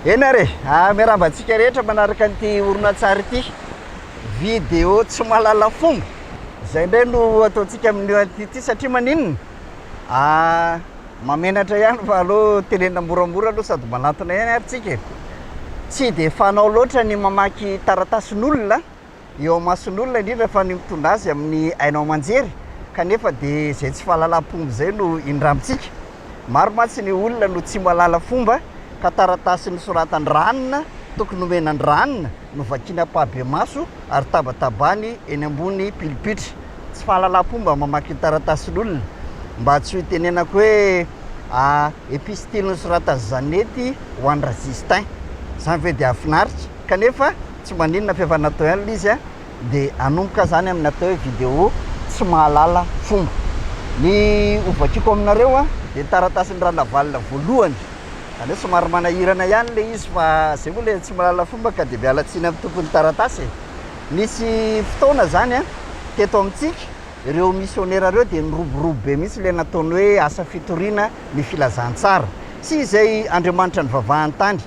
Enare, miarabantsika rehetra manaraka an'ity horonan-tsary ity. Vidéo tsy mahalala fomba. Zay indray no ataontsika amin'ny ity satria maninona? Mamenatra ihany fa aloha tenenina moramora aloha sady manatona ihany ary tsika. Tsy de fanao loatra ny mamaky taratasin'olona eo mason'olona indrindra fa ny mitondra azy amin'ny hainao manjery, kanefa de zay tsy fahalalam-pomba zay no indramitsika. Maro mantsy ny olona no tsy mahalala fomba ka taratasy nosoratan-dranona tokony nomenan-dranona no vakiana pahabemaso ary tabatabany eny ambony pilipitra. Tsy fahalalam-pomba mamaky taratasin'olona. Mba tsy ho tenenako hoe epistily nosoratan'i Zanety ho an'i Justin. Zany ve de afinaritra, kanefa tsy maninona fa efa natao ihany izy de anomboka zany amin'ny atao hoe vidéo tsy mahalala fomba. Ny hovakiko aminareo de taratasin'ny ranavalona voalohany. Ane somary manahirana ihany le izy fa zay moa le tsy mahalala fomba ka de miala tsiny amin'ny tompon'ny taratasy. Nisy fotoana zany teto amintsika ireo missionnaire reo de niroborobo be mihitsy le nataony hoe asa fitoriana ny filazantsara. Sy izay Andriamanitra ny vavahany-tany.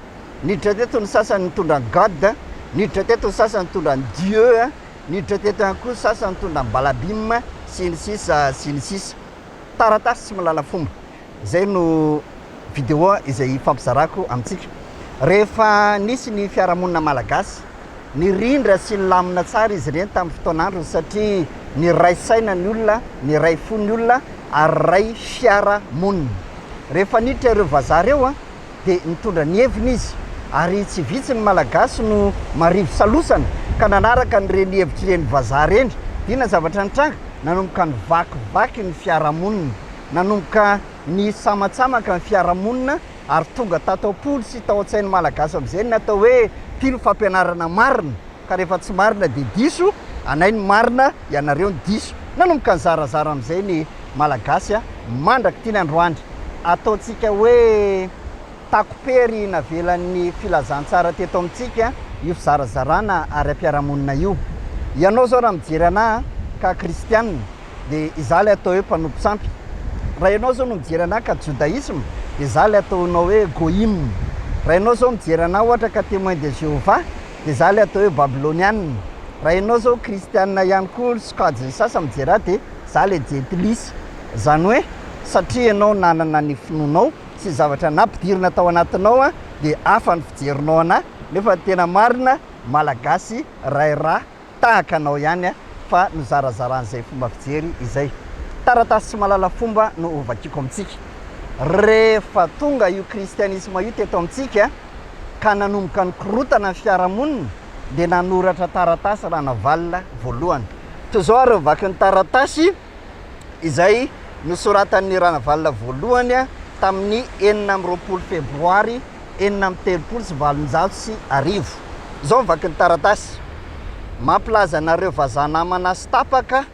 Niditra teto ny sasany nitondra God, niditra teto ny sasany nitondra Dieu, niditra teto ihany koa ny sasany nitondra Balabim sy ny sisa. Taratasy tsy mahalala fomba. Zay no vidéo izay fampizarako amintsika. Rehefa nisy ny fiarahamonina malagasy, nirindra sy nilamina tsara izy ireny tamin'ny fotoan'andro satria ny ray saina ny olona, ny ray fo ny olona ary ray fiarahamonina. Rehefa niditra ireo vazaha reo de nitondra ny heviny izy ary tsy vitsy ny malagasy no marivo salosana ka nanaraka nireny hevitra ireny vazaha reny. Dina zavatra nitranga, nanomboka ny vakivaky ny fiarahamonina, nanomboka ny samatsamaka ny fiarahamonina ary tonga tatao-polo sy tao an-tsain'ny malagasy amin'izay ny atao hoe tilo fampianarana marina, ka rehefa tsy marina de diso, anay ny marina ianareo ny diso. Nanomboka ny zarazara amin'izay ny malagasy mandraka tiany androany. Ataontsika hoe takopery navelan'ny filazantsara teto amintsika io fizarazarana ary am-piarahamonina io. Ianao zao raha mijery anahy ka kristianina de izaho le atao hoe mpanompo sampy. Raha ianao zao no mijery anahy ka judaisme de izaho le ataonao hoe goïme. Raha ianao zao mijery anahy ohatra ka témoin de Jéhovah de izaho le atao hoe babylonianina. Raha ianao zao kristianina ihany koa sokajy sasa mijery ahy de izaho le jentilisa. Zany hoe satria ianao nanana ny finoanao sy zavatra nampidirina tao anatinao de hafa ny fijerinao anahy, nefa tena marina malagasy raha tahaka anao ihany fa no zarazaran'izay fomba fijery izay. Taratasy tsy mahalala fomba no hovakiko amintsika. Rehefa tonga io kristianisme io teto amintsika ka nanomboka ny korotana ny fiarahamonina de nanoratra taratasy ranavalona voalohany. Toy zao ary vaky ny taratasy izay nosoratan'ny ranavalona voalohany tamin'ny 9 febroary 1930. Zao vaky ny taratasy. Mampilaza anareo vazaha namana sy tapaka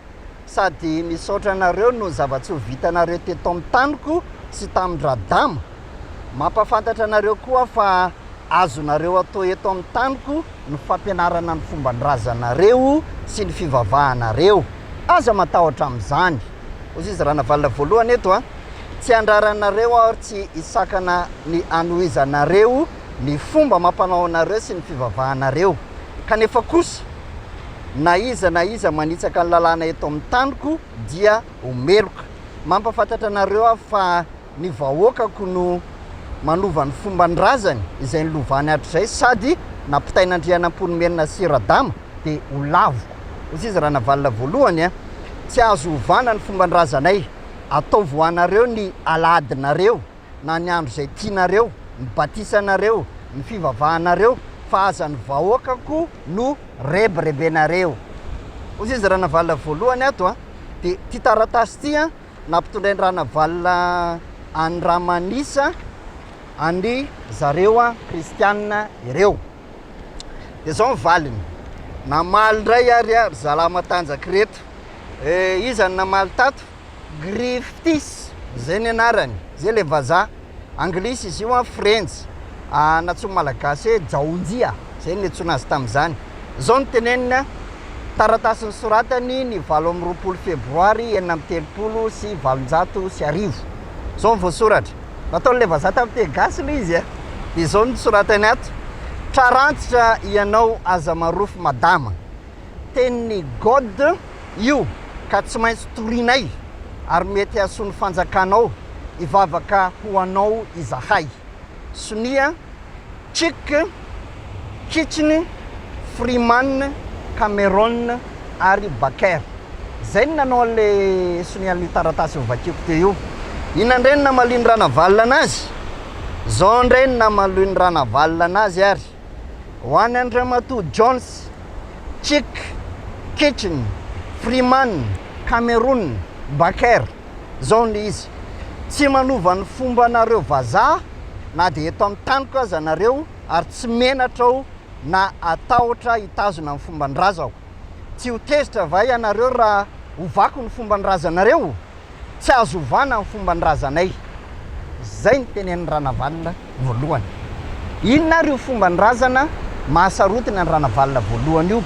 sady misaotra anareo no zava-tsy ho vitanareo teto amin'ny taniko sy tamin'ny radama. Mampafantatra anareo koa fa azonareo atao eto amin'ny taniko ny fampianarana ny fomban-drazanareo sy ny fivavahanareo. Aza matahotra amin'izany. Ozy izy ranavalona voalohany eto tsy andraranareo ary tsy isakana ny anohizanareo ny fomba mampanao anareo sy ny fivavahanareo. Kanefa kosa na iza manitsaka ny lalàna eto amin'ny taniko dia omeloka. Mampafantatra anareo fa ny vahoakako no manova ny fomban-drazany izay nilovany hatrizay sady nampitain'Andrianamponomenina sy radama de ho lavoko. Ozy izy ranavalona voalohany tsy azo hovana ny fomban-drazanay. Ataovo anareo ny aladinareo na ny andro izay tianareo, ny batisanareo, ny fivavahanareo, fa aza ny vahoakako no rebirebenareo. Ozy izy ranavalona voalohany ato de ty taratasy ty nampitondray ny ranavalona any Ramanisa any zareo kristianina ireo. De zao mivaliny. Namaly ndray ary zalahy matanjaky reto. Iza ny namaly tato? Griftis, zay ny anarany. Zay le vazaha. Anglisy izy io French. Natsoa malagasy hoe jaonjia. Zay ny antsoina azy tamin'izany. Zao ny tenenina taratasy nosoratany ny 20 febroary 1930. Zao ny voasoratra. Nataon'le vazaha tamin'ny teny gasy le izy dia zao ny soratany ato: trarantsitra ianao aza marofo madama, tenin'ny God io ka tsy maintsy torinay ary mety asony fanjakanao ivavaka ho anao izahay. Sonia, Chick, Kitchen, Freeman, Cameron ary Baker. Zay ny nanao le Sonia-ny taratasy mivakiko teo io. Inona indray ny namaliny ranavalina anazy? Zao indray ny namaliny ranavalina anazy ary: 102 Jones, Chick, Kitchen, Freeman, Cameron, Baker. Zao ny izy: tsy manova ny fomba nareo vazaha na dia eto amin'ny taniko aza nareo, ary tsy menatrao na atahotra hitazona ny fomban-drazao. Tsy ho tezitra va ianareo raha hovako ny fomban-drazanareo? Tsy azo ovana ny fomban-drazanay. Zay ny tenen'ny ranavalina voalohany. Inona ary io fomban-drazana mahasarotiny ny ranavalina voalohany io?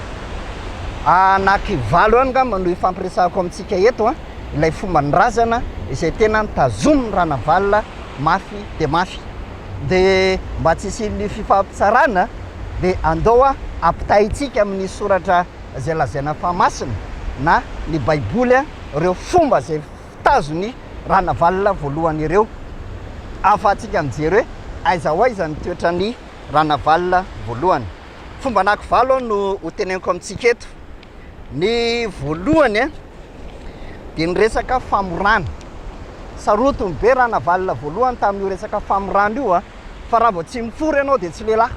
Anankivalo ihany ngamba no ifampiresahako amintsika eto ilay fomban-drazana izay tena nitazomin'ny ranavalina mafy de mafy. Dia mba tsy hisy fifampitsarana dia andao ampitahintsika amin'ny soratra izay lazaina fahamasina na ny baiboly ireo fomba izay tazony ranavalina voalohany ireo, ahafahantsika mijery hoe aiza ho aiza ny toetrany ranavalina voalohany. Fomba anankivalo no ho teneniko amintsika eto. Ny voalohany dia ny resaka famorana. Sarotiny be ranavalina voalohany tamin'io resaka famorana io fa raha vao tsy mifory ianao dia tsy lehilahy.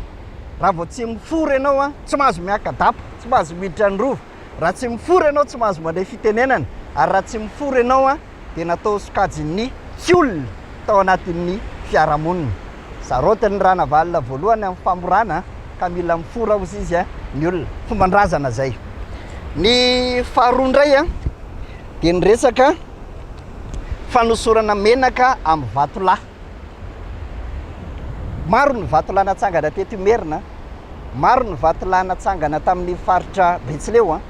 Raha vao tsy mifory ianao tsy mahazo miakadapa, tsy mahazo miditra ny rovo. Raha tsy mifory ianao tsy mahazo mandray fitenenana, ary raha tsy mifory ianao dia natao sokajin'ny tsiolona tao anatin'ny fiarahamonina. Sarotiny ranavalina voalohany amin'ny famorana ka mila mifora ozy izy ny olona. Fomban-drazana zay. Ny faharoa indray dia ny resaka fanosorana menaka amin'ny vatolahy. Maro ny vatolahy natsangana teto Merina, maro ny vatolahy natsangana tamin'ny faritra Betsileo,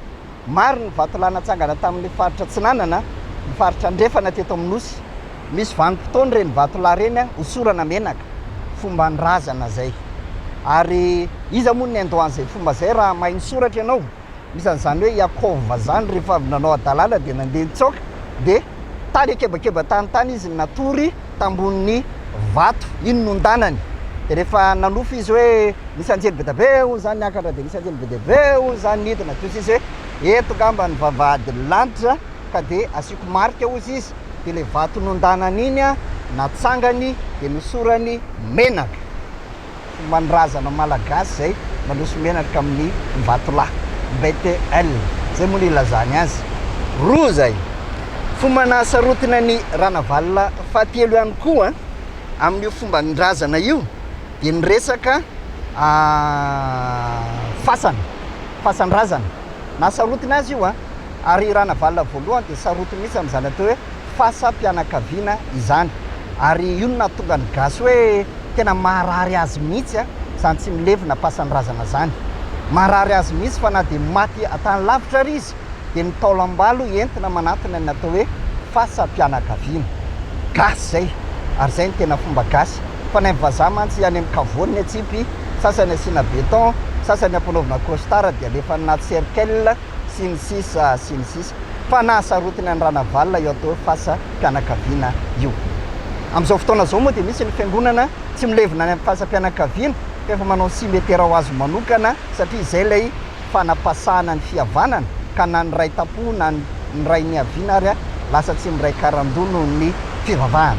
maro ny vatolahy natsangana tamin'ny faritra Tsinanana, ny faritra Andrefana teto amin'ny Nosy. Misy vanim-potoana ireny vatolahy ireny hosorana menaka. Fomban-drazana zay. Ary iza moa ny andohan'izay fomba zay raha mahay misoratra ianao? Misy an'izany hoe Yakova zany rehefa avy nanao adalala dia nandeha nitsoaka dia tany akebakeba tany izy natory tambonin'ny vato iny nondanany. Dia rehefa nanofy izy hoe misy anjely be dabe hoy zany niakatra, dia misy anjely be dabe hoy zany nidina, toy izy hoe eto ngamba ny vavahady lanitra ka dia asiako marika hozy izy. Dia ilay vato nondanany iny natsangany dia nosorany menaka. Fomban-drazana malagasy zay manoso menaka amin'ny vatolahy, BTL. Zay moa ny ilazany azy. Roa zay. Fomba nahasarotina ny ranavalina fahatelo ihany koa amin'io fomban-drazana io dia ny resaka fasan-drazana. Nahasarotina azy io ary ranavalina voalohany dia sarotiny mihitsy amin'izany atao hoe fasa-pianakaviana izany. Ary io no nahatonga ny gasy hoe tena maharary azy mihitsy zany tsy milevina pasan-drazana zany. Maharary azy mihitsy fa na dia maty atany lavitra ry izy dia ny taolambalo entina manatona ny atao hoe fasa-pianakaviana. Gasy zay, ary zay ny tena fomba gasy. Fa nay vazaha mantsy any amin'ny kavony atsipy, sasany asiana béton, sasany ampanaovina costard dia alefa anaty cercle sy ny sisa sy ny sisa. Fa nahasarotiny ny ranavalina io atao fasa-pianakaviana io. Amin'izao fotoana zao moa dia misy ny fiangonana tsy milevina any amin'ny fasa-pianakaviana fa efa manao simetera ho azy manokana, satria izay ilay fanapasahana ny fihavanana ka na ny ray tapo na ny ray niaviana ary lasa tsy miray karandoha noho ny fivavahana.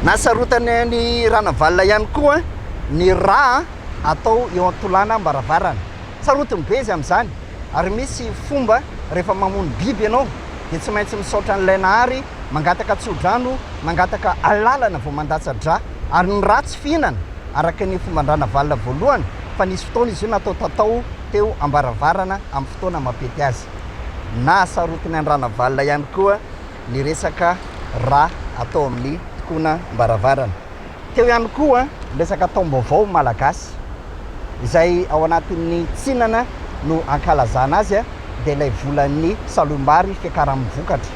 Nahasarotany ny ranavalina ihany koa ny rà atao eo antolana am-baravarana. Sarotiny be izy amin'izany. Ary misy fomba rehefa mamono biby ianao dia tsy maintsy misaotra an'ilay nahary, mangataka tsodrano, mangataka alalana vao mandatsa-dra. Ary ny rà tsy fihinana araka ny fomban-dranavalina voalohany, fa nisy fotoana izy io natao tatao teo am-baravarana amin'ny fotoana mampety azy. Nahasarotiny ny ranavalina ihany koa ny resaka rà atao amin'ny tokoana am-baravarana. Teo ihany koa resaka taom-baovao malagasy izay ao anatin'ny tsinana no ankalazana azy dia ilay volan'ny salombary fiakaram-vokatra.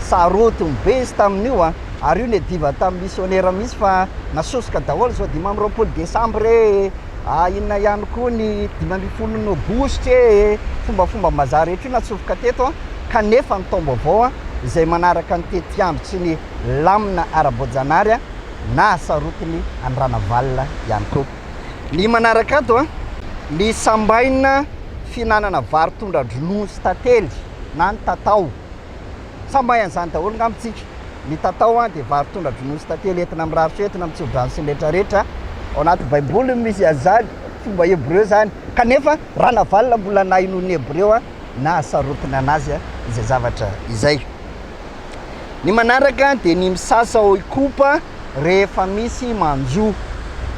Sarotiny be izy tamin'io ary io ny diva tamin'ny missionnaire misy fa nasosoka daholo zao 20 Desambra e inona ihany koa ny 20 Aogositra e fombafomba mazara rehetra io natsofoka teto kanefa ny taom-baovao izay manaraka ny tetiandro sy ny lamina ara-boajanary na sarotiny Andranavalina ihany koa. Ny manaraka ato ny sambaina finanana vary tondra dronono sy tantely na ny tatao. Sambain'izany daholo ngamitsika. Ny tatao dia vary tondra dronono sy tantely entina amin'ny raritra entina amin'ny tsodrano sy ny rehetrarehetra. Ao anaty baiboly misy azany fomba hebreo zany kanefa Ranavalina mbola nahinon'ny hebreo na sarotiny anazy izay zavatra izay. Ny manaraka dia ny misasa oikopa rehefa misy manjo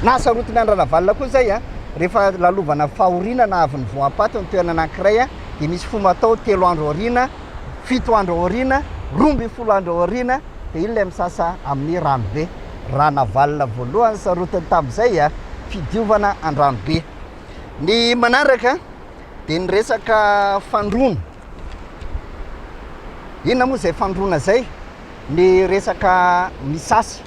na sarotiny Andranavalina koa zay rehefa lalovana fahorinana avy ny voapaty ny toerana anankiray dia misy fomba atao 3 andro aorina 7 andro aorina 12 andro aorina dia iny ilay misasa amin'ny ranobe. Ranavalina voalohany sarotiny tamin'izay fidiovana an-dranobe. Ny manaraka dia ny resaka fandrona. Inona moa izay fandrona zay? Ny resaka misasa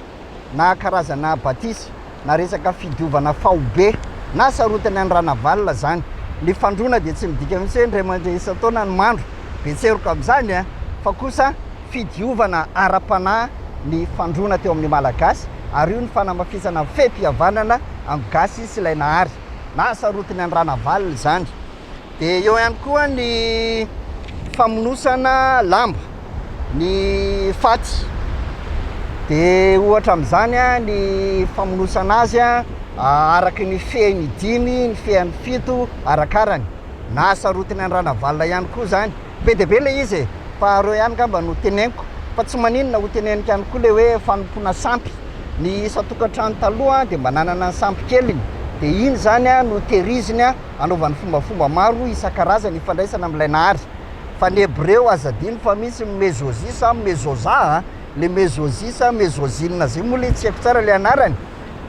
na karazana batisy na resaka fidiovana fahobe na sarotiny Andranavalina zany. Ny fandrona dia tsy midika mihitsy hoe indray mandeha isan-taona ny mandro betseroka amin'izany fa kosa fidiovana ara-panahy ny fandrona teo amin'ny malagasy ary io ny fanamafisana fehem-pihavanana amin'ny gasy sy ilay nahary na sarotiny Andranavalina zany. Dia eo ihany koa ny famonosana lamba ny faty. Dia ohatra amin'izany ny famonosana azy araky ny fehiny 5 ny fehiny 7 arakarany na sarotiny Andranavalina ihany koa zany. Be dia be le izy fa reo ihany ngamba no teneniko fa tsy maninona ho teneniko ihany koa le hoe fanompona sampy. Ny isa-tokantrano taloha dia mba nanana ny sampy keliny dia iny zany no tehiriziny anaovany fombafomba maro isan-karazany ifandraisana amin'ilay nahary. Fa ny hebreo azadiny fa misy mezozisa mezoza le mezozisa mezozinina zay moa le tsy haiko tsara le anarany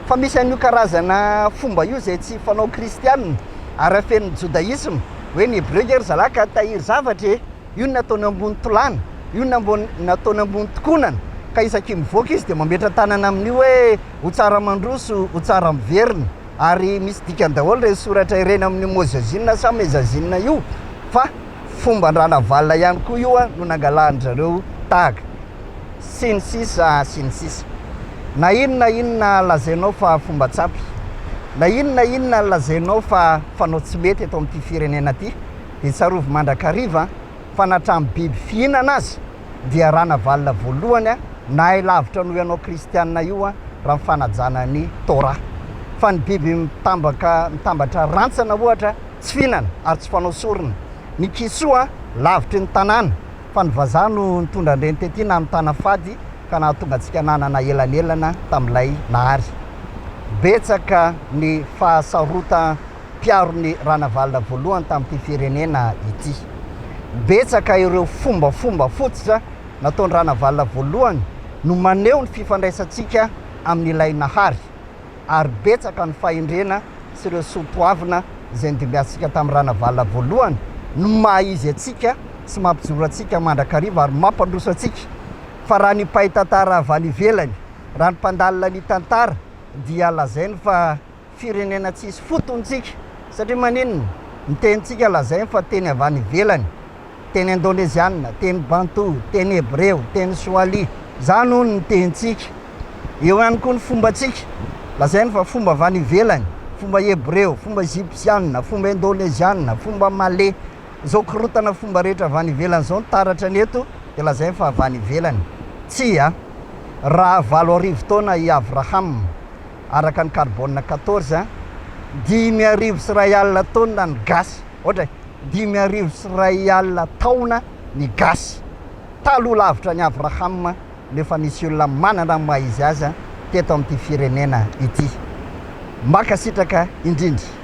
fa misy an'io karazana fomba io zay tsy fanao kristianina ary fen'ny jodaisme hoe ny hebreo kery zalaka tahiry zavatra io ny nataony ambony tolana io nataony ambony tokonana ka isaky mivoaka izy dia mametra tanana amin'io hoe ho tsara mandroso ho tsara miverina ary misy dikany daholo re soratra ireny amin'ny mozazina sa mezazinina io fa fomba Andranavalina ihany koa io no nangalahan'zareo tahaka sy ny sisa sy ny sisa. Na inona lazainao fa fomba tsapy, na inona lazainao fa fanao tsy mety eto amin'ity firenena ity dia tsarovy mandrakariva fa natramy biby fihinana azy dia Ranavalina voalohany na ilavitra no ianao kristianina io raha mifanajana ny Torah. Fa ny biby mitambatra rantsana ohatra tsy fihinana ary tsy fanao sorona. Ny kisoa lavitry ny tanàna fa ny vazaha no nitondra andreny tety na mitana fady ka nahatonga antsika nanana elanelana tamin'ilay nahary. Betsaka ny fahasarota mpiaro ny Ranavalina voalohany tamin'ity firenena ity. Betsaka ireo fombafomba fotsitra nataony Ranavalina voalohany no maneho ny fifandraisantsika amin'ilay nahary ary betsaka ny fahendrena sy ireo soatoavina izay nidimbiantsika tamin'ny Ranavalina voalohany no maha-izy atsika sy mampijoro atsika mandrakariva ary mampandroso atsika. Fa raha ny mpahay tantara avy any ivelany, raha ny mpandalina ny tantara dia lazainy fa firenena tsisy fotontsika satria maninona ny tenintsika lazainy fa teny avy any ivelany, teny indonésianina, teny bantou, teny hebreo, teny swahili zany hono ny tenintsika. Eo ihany koa ny fombatsika lazainy fa fomba avy any ivelany, fomba hebreo, fomba egyptianina, fomba indonésianina, fomba malais zao korotana fomba rehetra avy any ivelany zao ny taratra ny eto dia lazainy fa avy any ivelany. Tsy raha 4 taona i Abraham araka ny carbone 14 5 sy 1 alina taona ny gasy ohatra 5 sy 1 alina taona ny gasy taloha lavitra ny Abraham nefa nisy olona manana maha izy azy teto amin'ity firenena ity. Makasitraka indrindra.